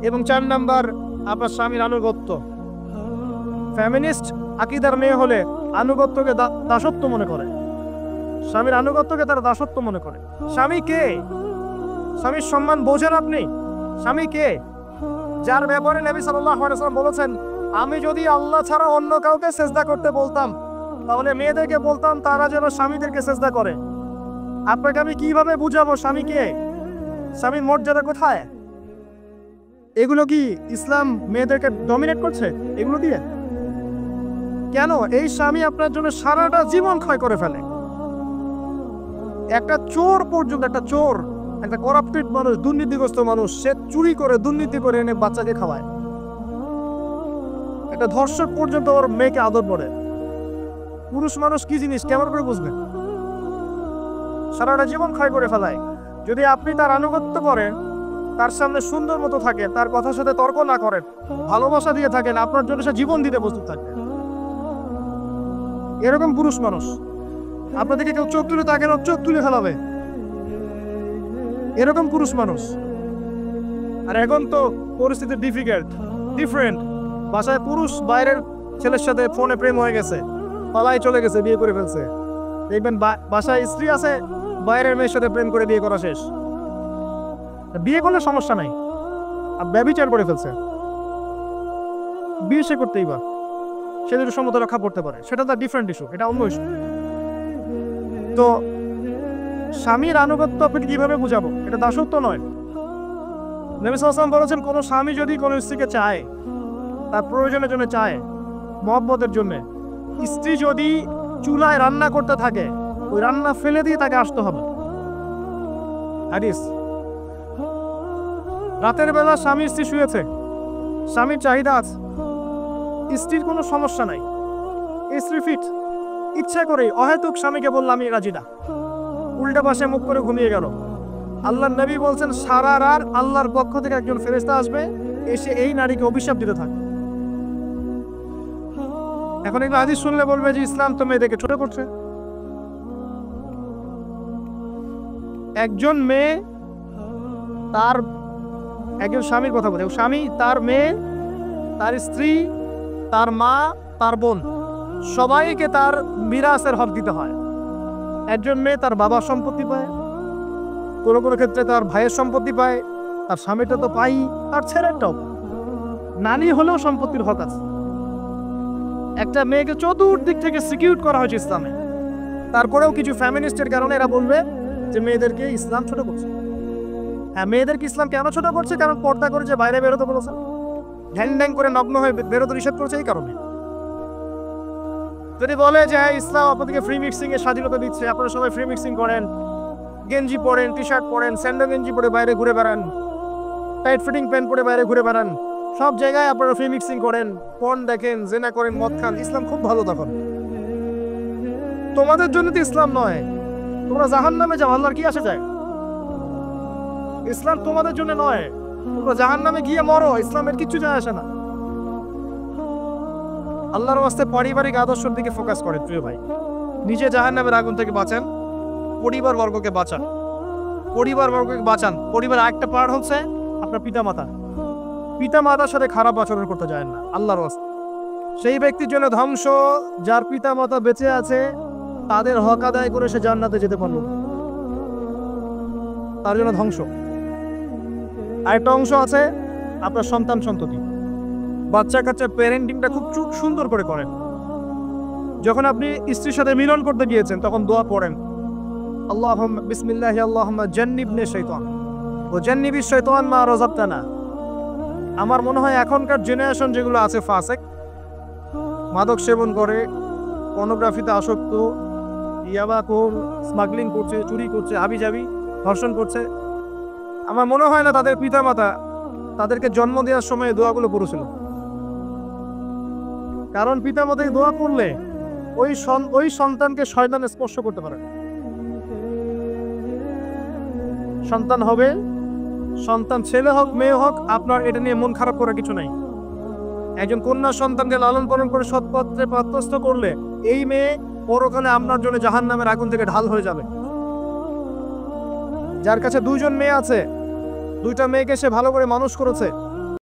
এবং 4 নাম্বার আপনার স্বামীর আনুগত্য। ফ্যামিনিস্ট আকীদার মেয়ে হলে আনুগত্যকে দাসত্ব মনে করে, স্বামীর আনুগত্যকে তারা দাসত্ব মনে করে। স্বামী কে? স্বামীর সম্মান বোঝেন আপনি? স্বামী কে? যার ব্যাপারে নবী সাল্লাল্লাহু আলাইহি ওয়াসাল্লাম বলেছেন, আমি যদি আল্লাহ ছাড়া অন্য কাউকে সেজদা করতে বলতাম তাহলে মেয়েদেরকে বলতাম তারা যেন স্বামীদেরকে সেজদা করে। আপনাকে আমি কিভাবে বুঝাবো স্বামী কে, স্বামীর মর্যাদা কোথায়? এগুলো কি ইসলাম মেয়েদেরকে ডমিনেট করছে এগুলো দিয়ে? কেন? এই স্বামী আপনার জন্য সারাটা জীবন ক্ষয় করে ফেলে। একটা চোর পর্যন্ত, একটা চোর, একটা করাপ্টেড মানুষ, দুর্নীতিগ্রস্ত মানুষ, সে চুরি করে দুর্নীতি করে এনে বাচ্চাকে খাওয়ায়। একটা ধর্ষক পর্যন্ত ওর মেয়েকে আদর করে। পুরুষ মানুষ কি জিনিস কেমন করে বুঝবেন? সারাটা জীবন ক্ষয় করে ফেলায়। যদি আপনি তার আনুগত্য করেন, তার সামনে সুন্দর মতো থাকে, তার কথার সাথে তর্ক না করেন, ভালোবাসা দিয়ে থাকেন, আপনার জন্য সে জীবন দিতে প্রস্তুত থাকবে। এরকম পুরুষ মানুষ। আপনাদেরকে কেউ চোখ তুলে তাকে চোখ তুলে ফেলাবে, এরকম পুরুষ মানুষ। আর এখন তো পরিস্থিতি ডিফারেন্ট। বাসায় পুরুষ বাইরের ছেলের সাথে ফোনে প্রেম হয়ে গেছে, পালাই চলে গেছে, বিয়ে করে ফেলছে। দেখবেন বাসায় স্ত্রী আছে, বাইরের মেয়ের সাথে প্রেম করে বিয়ে করা শেষ। বিয়ে করলে সমস্যা নাই, আর ব্যভিচার করে ফেলছে, বিয়ে সে করতেই বা সে যদি সমতা রক্ষা করতে পারে, সেটা তার ডিফারেন্ট ইস্যু, এটা অন্য ইস্যু। তো স্বামীর আনুগত্য আপনাকে কিভাবে বুঝাবো? এটা দাসত্ব নয়। নবী সাল্লাল্লাহু আলাইহি ওয়াসাল্লাম বলেছেন, কোনো স্বামী যদি কোনো স্ত্রীকে চায়, তার প্রয়োজনের জন্য চায়, মহব্বতের জন্য, স্ত্রী যদি চুলায় রান্না করতে থাকে, ওই রান্না ফেলে দিয়ে তাকে আসতে হবে। হাদিস। রাতের বেলা স্বামী স্ত্রী শুয়েছে, স্বামীর চাহিদা আছে, স্ত্রীর কোনো সমস্যা নাই, স্ত্রী ফিট, ইচ্ছা করে অহেতুক স্বামীকে বললাম আমি রাজি না, উল্টা পাশে মুখ করে ঘুমিয়ে গেল। আল্লাহর নবী বলছেন সারা রাত আল্লাহর পক্ষ থেকে একজন ফেরেশতা আসবে, এসে এই নারীকে অভিশাপ দিতে থাকে। এখন এগুলো হাদিস শুনলে বলবে যে ইসলাম তো মেয়েদেরকে ছোট করছে। একজন মেয়ে তার একজন স্বামীর কথা বলে, স্বামী তার মেয়ে, তার স্ত্রী, তার মা, তার বোন, সবাইকে তার মিরাসের হক দিতে হয়। একজন মেয়ে তার বাবার সম্পত্তি পায়, কোনো কোনো ক্ষেত্রে তার ভাইয়ের সম্পত্তি পায়, তার স্বামীটা তো পাই, তার ছেলেরটাও, নানি হলেও সম্পত্তির হক আছে। একটা মেয়েকে চতুর্দিক থেকে সিকিউর করা হয়েছে ইসলামে। তারপরেও কিছু ফ্যামিনিস্টের কারণে এরা বলবে যে মেয়েদেরকে ইসলাম ছোট করছে। হ্যাঁ, মেয়েদেরকে ইসলাম কেন ছোট করছে? কারণ পর্দা করে যে বাইরে বেরোতে বলেছে, ঢ্যাং ঢ্যাং করে নগ্ন হয়ে বেরোতে নিষেধ করেছে, এই কারণে। যদি বলে যে ইসলাম আপনাদেরকে ফ্রি মিক্সিং এর স্বাধীনতা দিচ্ছে, আপনারা সবাই ফ্রি মিক্সিং করেন, গেঞ্জি পরেন, টি শার্ট পরেন, স্যান্ডো গেঞ্জি পরে বাইরে ঘুরে বেড়ান, টাইট ফিটিং প্যান্ট পরে বাইরে ঘুরে বেড়ান, সব জায়গায় আপনারা ফ্রি মিক্সিং করেন, পর্ন দেখেন, জেনা করেন, মদ খান, ইসলাম খুব ভালো। তখন তোমাদের জন্য তো ইসলাম নয়, তোমরা জাহান্নামে যাও, আল্লাহর কি আসে যায়? ইসলাম তোমাদের জন্য নয়, তোমরা জাহান্নামে গিয়ে মরো, ইসলামের কিছু যায় আসে না। আল্লাহর ওয়াস্তে পারিবারিক আদর্শের দিকে ফোকাস করে প্রিয় ভাই। নিজে জাহান্নামের আগুন থেকে বাঁচান, পরিবার বর্গকে বাঁচান, পরিবার আরেকটা পার্ট হচ্ছে আপনার পিতামাতার সাথে খারাপ আচরণ করতে যায় না আল্লাহর ওয়াস্তে। সেই ব্যক্তির জন্য ধ্বংস যার পিতামাতা বেঁচে আছে, তাদের হক আদায় করে সে জান্নাতে যেতে পারল, তার জন্য ধ্বংস। আরেকটা অংশ আছে আপনার সন্তান সন্ততি, বাচ্চা কাচ্চার প্যারেন্টিংটা খুব সুন্দর করে করেন। যখন আপনি স্ত্রীর সাথে মিলন করতে গিয়েছেন তখন দোয়া পড়েন, আল্লাহুম্মা বিসমিল্লাহি আল্লাহুম্মা জান্নিবনি শাইতান ওয়া জান্নিবিশ শাইতান মা রাযাকতানা। আমার মনে হয় এখনকার জেনারেশন যেগুলো আছে ফাসেক, মাদক সেবন করে, পর্নোগ্রাফিতে আসক্ত, ইয়াবাখোর, স্মাগলিং করছে, চুরি করছে, হাবিজাবি ধর্ষণ করছে, আমার মনে হয় না তাদের পিতামাতা তাদেরকে জন্ম দেওয়ার সময় দোয়াগুলো করেছিল। কারণ পিতামাতা দোয়া করলে ওই সন্তানকে শয়তান স্পর্শ করতে পারে। সন্তান হবে, সন্তান ছেলে হোক মেয়ে হোক, আপনার এটা নিয়ে মন খারাপ করার কিছু নাই। একজন কন্যা সন্তানকে লালন পালন করে সৎপথে পাত্রস্থ করলে এই মেয়ে পরকালে আপনার জন্য জাহান্নামের আগুন থেকে ঢাল হয়ে যাবে। যার কাছে 2জন মেয়ে আছে, 2টা মেয়েকে সে ভালো করে মানুষ করেছে,